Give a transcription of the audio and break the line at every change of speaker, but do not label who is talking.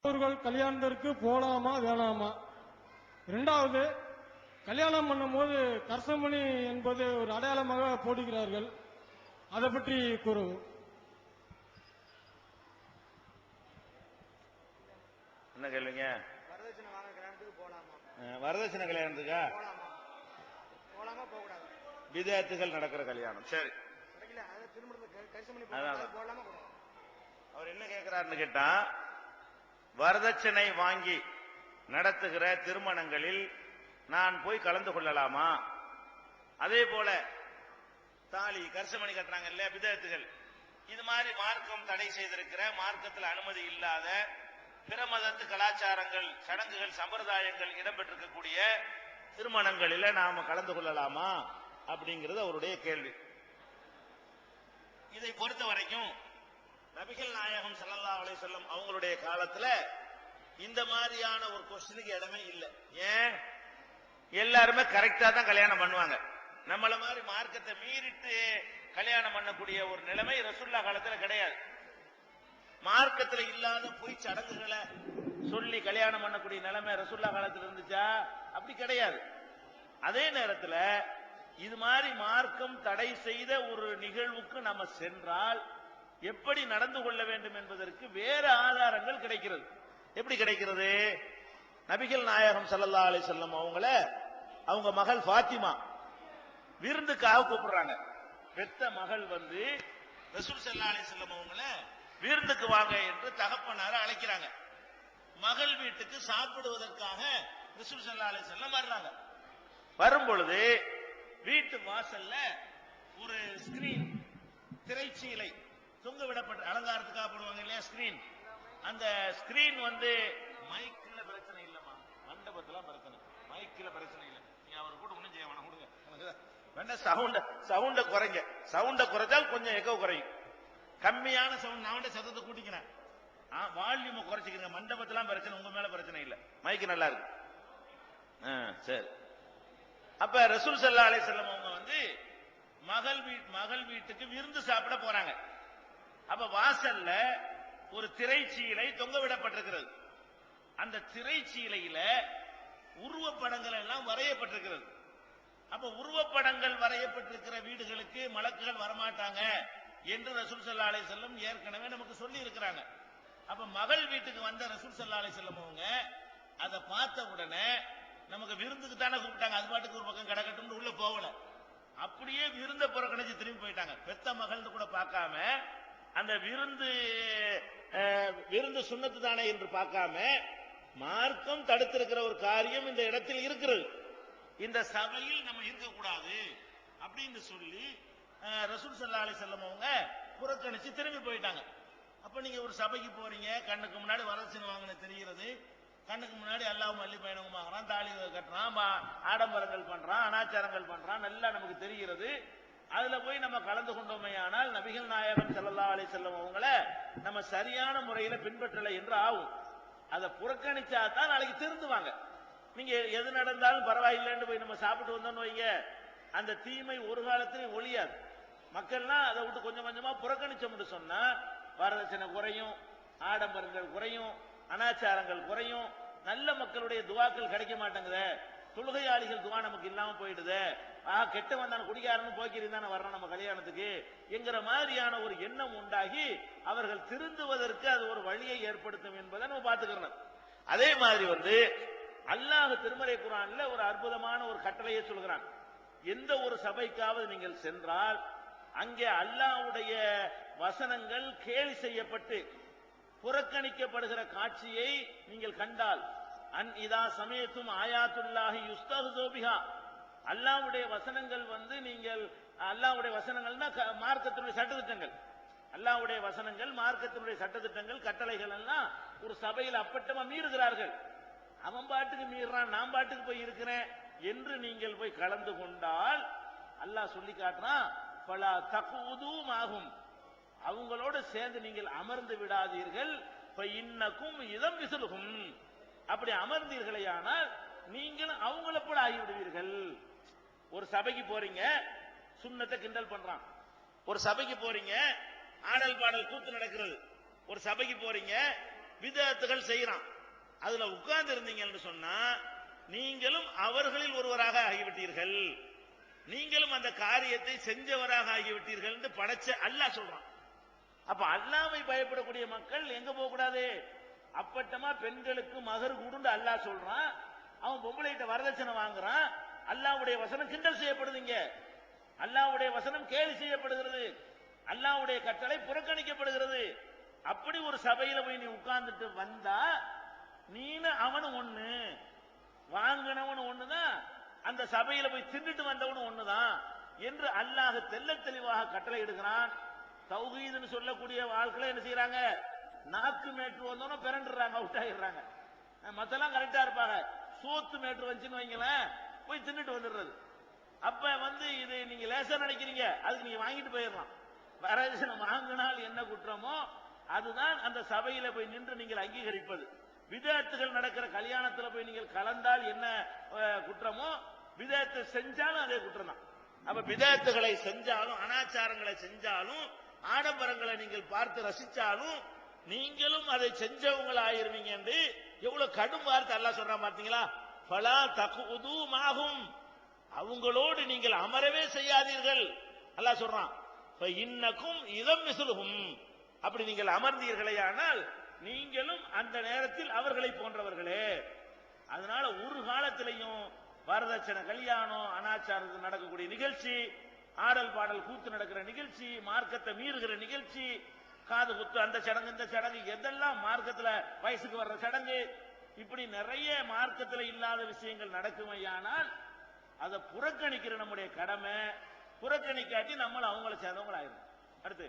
அவர்கள் கல்யாணத்திற்கு போலாமா வேணாமா? இரண்டாவது, கல்யாணம் பண்ணும்போது கர்சமணி என்பது ஒரு அடையாளமாக போடுகிறார்கள். அதை பற்றி கூறவும்.
என்ன கேள்விங்க?
வரதட்சணை வாங்க கல்யாணத்துக்கு போலாமா?
வரதட்சணை கல்யாணத்துக்கா?
போலாமா? போலாமா போக கூடாது?
விதேத்துகள் நடக்கிற கல்யாணம். சரி,
திருமணத்துக்கு கரிசமணி போலாமா கூடாது?
அவர் என்ன கேட்கிறாருன்னு கேட்டா, வரதட்சணை வாங்கி நடத்துகிற திருமணங்களில் நான் போய் கலந்து கொள்ளலாமா? அதே போல தாலி கரிசமணி கட்டுறாங்க இல்லையா விதேத்துகள், இது மாதிரி மார்க்கம் தடை செய்திருக்கிற, மார்க்கத்தில் அனுமதி இல்லாத பிற மதத்து கலாச்சாரங்கள், சடங்குகள், சம்பிரதாயங்கள் இடம்பெற்றிருக்கக்கூடிய திருமணங்களில நாம கலந்து கொள்ளலாமா அப்படிங்கிறது அவருடைய கேள்வி. இதை பொறுத்த வரைக்கும் நபிகள் நாயகம் ஸல்லல்லாஹு அலைஹி வஸல்லம் அவங்களுடைய காலத்துல இந்த மாதிரியான ஒரு கொஸ்டினுக்கு இடமே இல்லை. ஏன்? எல்லாருமே கரெக்டா தான் கல்யாணம் பண்ணுவாங்க. நம்மள மாதிரி மார்க்கத்தை மீறிட்டு கல்யாணம் பண்ணக்கூடிய ஒரு நிலைமை ரசூலுல்லாஹ் காலத்துல கிடையாது. மார்க்கத்துல இல்லாத பொய் சடங்குகளை சொல்லி கல்யாணம் பண்ணக்கூடிய நிலைமை ரசூலுல்லாஹ் காலத்துல இருந்துச்சா? அப்படி கிடையாது. அதே நேரத்தில் இது மாதிரி மார்க்கம் தடை செய்த ஒரு நிகழ்வுக்கு நம்ம சென்றால் எப்படி நடந்து கொள்ள வேண்டும் என்பதற்கு வேற ஆதாரங்கள் கிடைக்கிறது. எப்படி கிடைக்கிறது? நபிகள் நாயகம் ஸல்லல்லாஹு அலைஹி வஸல்லம் அவங்கள அவங்க மகள் ஃபாத்திமா விருந்துக்காக கூப்பிடுறாங்க. பெத்த மகள் வந்து ரசூல் ஸல்லல்லாஹு அலைஹி வஸல்லம் அவங்கள விருந்துக்கு வாங்க என்று தகப்பனார அழைக்கிறாங்க. மகள் வீட்டுக்கு சாப்பிடுவதற்காக ரசூல் ஸல்லல்லாஹு அலைஹி வஸல்லம் வர்றாங்க. வரும் பொழுது வீட்டு வாசல்ல ஒரு ஸ்கிரீன், திரைச்சீலை தொங்க விடப்பட்ட, அலங்காரத்துக்காக போடுவாங்க இல்லையா ஸ்கிரீன், அந்த ஸ்கிரீன் வந்து மைக்ல பிரச்சனை இல்லமா, மண்டபத்துல பிரச்சனை, மைக்ல பிரச்சனை இல்லை. நீங்க அவரை கூட ஒண்ணும் செய்ய வேணாம், கொடுங்க வேணா சவுண்ட குறைங்க. சவுண்ட குறைச்சால் கொஞ்சம் எக்கோ குறையும். கம்மியான சவுண்ட் நான் சத்தத்தை கூட்டிக்கிறேன், வால்யூம் குறைச்சிக்கிறேங்க. மண்டபத்துல பிரச்சனை, உங்க மேல பிரச்சனை இல்லை, மைக்கு நல்லா இருக்கு. சரி. அப்ப ரசூல் ஸல்லல்லாஹு அலைஹி வஸல்லம் அவங்க வந்து மகள் வீட்டுக்கு விருந்து சாப்பிட போறாங்க. அப்ப வாசல்ல ஒரு திரைச்சீலை தொங்க விடப்பட்டிருக்கிறது. அந்த திரைச்சீலையில உருவப்படங்கள் எல்லாம் வரையப்பட்டிருக்கிறது. அப்ப உருவப்படங்கள் வரையப்பட்டிருக்கிற வீடுகளுக்கு மலக்குகள் வரமாட்டாங்க என்று ரசூல் ஸல்லல்லாஹு அலைஹி வஸல்லம் ஏற்கனவே நமக்கு சொல்லி இருக்கிறாங்க. அப்ப மகள் வீட்டுக்கு வந்த ரசூல் ஸல்லல்லாஹு அலைஹி வஸல்லம் அவங்க அதை பார்த்த உடனே நமக்கு விருந்துக்கு தானே கூப்பிட்டாங்க, அது பாட்டுக்கு ஒரு பக்கம் கிடக்கட்டும் உள்ள போகல, அப்படியே விருந்த புறக்கணிச்சு திரும்பி போயிட்டாங்க. பெத்த மகள்னு கூட பார்க்காம, அந்த விருந்து சுன்னத்து தானே என்று பார்க்காம, மார்க்கம் தடுத்திருக்கிற ஒரு காரியம் இந்த இடத்தில் இருக்கிறது, இந்த சபையில் நம்ம இருக்கக்கூடாது அப்படின்னு சொல்லி ரசூல் ஸல்லல்லாஹு அலைஹி வஸல்லம் அவங்க புறக்கணிச்சு திரும்பி போயிட்டாங்க. அப்ப நீங்க ஒரு சபைக்கு போறீங்க, கண்ணுக்கு முன்னாடி வரதட்சணை வாங்கின தெரிகிறது, கண்ணுக்கு முன்னாடி அல்லாஹ் மல்லி பயணம் வாங்குறான், தாலி கட்டுறான், ஆடம்பரங்கள் பண்றான், அனாச்சாரங்கள் பண்றான், நல்லா நமக்கு தெரிகிறது. அதுல போய் நம்ம கலந்து கொண்டோமே ஆனால் நபிகள் நாயகம் ஸல்லல்லாஹு அலைஹி வஸல்லம் அவங்கள நம்ம சரியான முறையில பின்பற்றலை என்று ஆகும். அதை புறக்கணிச்சா தான் நாளைக்கு திருந்துவாங்க. நீங்க எது நடந்தாலும் பரவாயில்லைன்னு போய் நம்ம சாப்பிட்டு வந்தோம்னு வைங்க, அந்த தீமை ஒரு காலத்திலும் ஒழியாது. மக்கள்லாம் அதை விட்டு கொஞ்சம் கொஞ்சமா புறக்கணிச்சோம்னு சொன்னா வரதட்சணை குறையும், ஆடம்பரங்கள் குறையும், அனாச்சாரங்கள் குறையும், நல்ல மக்களுடைய துவாக்கள் கிடைக்க மாட்டேங்குது, தொழுகையாளிகள் துவா நமக்கு இல்லாம போயிடுது, கெட்ட வந்தான குடிகாரன்னு போக்கிருந்தான வர்றோம் நம்ம கல்யாணத்துக்கு என்கிற மாதிரியான ஒரு எண்ணம் உண்டாகி அவர்கள் திருந்துவதற்கு அது ஒரு வழியை ஏற்படுத்தும் என்பதை நம்ம பார்த்துக்கிறோம். அதே மாதிரி வந்து அல்லாஹ் திருமறை குர்ஆன்ல ஒரு அற்புதமான ஒரு கட்டளையை சொல்கிறான். எந்த ஒரு சபைக்காவது நீங்கள் சென்றால் அங்கே அல்லாஹ்வுடைய வசனங்கள் கேலி செய்யப்பட்டு புறக்கணிக்கப்படுகிற காட்சியை நீங்கள் கண்டால், இதா சமயத்தும் ஆயாத்துல்லாஹி யுஸ்தஹ்ஸு பிஹா, அல்லாஹ்வுடைய வசனங்கள் வந்து நீங்கள், அல்லாஹ்வுடைய வசனங்கள்னா மார்க்கத்தினுடைய சட்டதிட்டங்கள், அல்லாஹ்வுடைய வசனங்கள் மார்க்கத்தினுடைய சட்டதிட்டங்கள் கட்டளைகள் எல்லாம் ஒரு சபையில் அப்பட்டமா மீறுகிறார்கள். அவன் பாட்டுக்கு மீறான், நான் பாட்டுக்கு போய் இருக்கிறேன் என்று நீங்கள் போய் கலந்து கொண்டால் அல்லாஹ் சொல்லி காட்டுறான், ஃபலா தக்உதும் ஆகும், அவங்களோடு சேர்ந்து நீங்கள் அமர்ந்து விடாதீர்கள், இன்னக்கும் இதம் விசுலுகும், அப்படி அமர்ந்தீர்களேயானால் நீங்கள் அவங்கள போல ஆகிவிடுவீர்கள். ஒரு சபைக்கு போறீங்க, சுன்னத்தை கிண்டல் பண்றான். ஒரு சபைக்கு போறீங்க, ஆடல் பாடல் கூத்து நடக்கிறது. ஒரு சபைக்கு போறீங்க, விதத்துகள் செய்யறான். அதுல உட்கார்ந்து இருந்தீங்கன்னு சொன்னா நீங்களும் அவர்களில் ஒருவராக ஆகிவிட்டீர்கள், நீங்களும் அந்த காரியத்தை செஞ்சவராக ஆகிவிட்டீர்கள் என்று படைச்ச அல்லாஹ் சொல்றான். அப்ப அல்லாஹ்வை பயப்படக்கூடிய மக்கள் எங்க போக கூடாது? அப்பட்டமா பெண்களுக்கு மகர் கூடுன்னு அல்லாஹ் சொல்றான். அவன் பொம்பளைகிட்ட வரதட்சணை வாங்குறான். அல்லாஹ்வுடைய வசனம் கிண்டல் செய்யப்படுதுங்க. அல்லாஹ்வுடைய வசனம் கேலி செய்யப்படுகிறது. அல்லாஹ்வுடைய கட்டளை புறக்கணிக்கப்படுகிறது. அப்படி ஒரு சபையில போய் நீ உட்கார்ந்துட்டு வந்தா நீனு அவனும் ஒண்ணு, வாங்கினவனு ஒண்ணுதான், அந்த சபையில போய் தின்னுட்டு வந்தவனும் ஒண்ணுதான் என்று அல்லாஹ் தெள்ள தெளிவாக கட்டளை எடுக்கிறான். தௌஹீதுன்னு சொல்லக்கூடிய வாழ்க்கையில என்ன செய்யறாங்க? நாக்கு மேற்று வந்தோன்னு பிறண்டுறாங்க, அவுட் ஆயிடுறாங்க. மத்தெல்லாம் கரெக்டா இருப்பாங்க. சோத்து மேற்று வந்துச்சுன்னு வைங்களேன், போய் தின்னுட்டு வந்துடுறது. அப்ப இது நீங்க லேசா நினைக்கிறீங்க, அதுக்கு நீங்க வாங்கிட்டு போயிடலாம். வரதட்சணை வாங்கினால் என்ன குற்றமோ அதுதான் அந்த சபையில போய் நின்று நீங்கள் அங்கீகரிப்பது. விதத்துகள் நடக்கிற கல்யாணத்துல போய் நீங்கள் கலந்தால் என்ன குற்றமோ விதத்தை செஞ்சாலும் அதே குற்றம் தான். அப்ப விதத்துகளை செஞ்சாலும் அனாச்சாரங்களை செஞ்சாலும் ஆடம்பரங்களை நீங்கள் பார்த்து ரசிச்சாலும் நீங்களும் அதை செஞ்சவங்க ஆயிருவீங்க என்று எவ்வளவு கடும் வார்த்தை அல்லாஹ் சொல்றான் பாத்தீங்களா? ஃபலா தகுது மாஹும், அவங்களோடு நீங்கள் அமரவே செய்யாதீர்கள் அல்லாஹ் சொல்றான். இன்னக்கும் இதம் மிஸ்லுஹும், அப்படி நீங்கள் அமர்ந்தீர்களே ஆனால் நீங்களும் அந்த நேரத்தில் அவர்களை போன்றவர்களே. அதனால ஒரு காலத்திலையும் வரதட்சணை கல்யாணம், அனாச்சாரத்தில் நடக்கக்கூடிய நிகழ்ச்சி, ஆடல் பாடல் கூத்து நடக்கிற நிகழ்ச்சி, மார்க்கத்தை மீறுகிற நிகழ்ச்சி, காது குத்து அந்த சடங்கு இந்த சடங்கு, எதெல்லாம் மார்க்கத்துல வயசுக்கு வர்ற சடங்கு, இப்படி நிறைய மார்க்கத்தில் இல்லாத விஷயங்கள் நடக்குமையானால் அதை புறக்கணிக்கிற நம்முடைய கடமை. புறக்கணிக்காட்டி நம்மள அவங்கள சேர்ந்தவங்க ஆயிரும். அடுத்து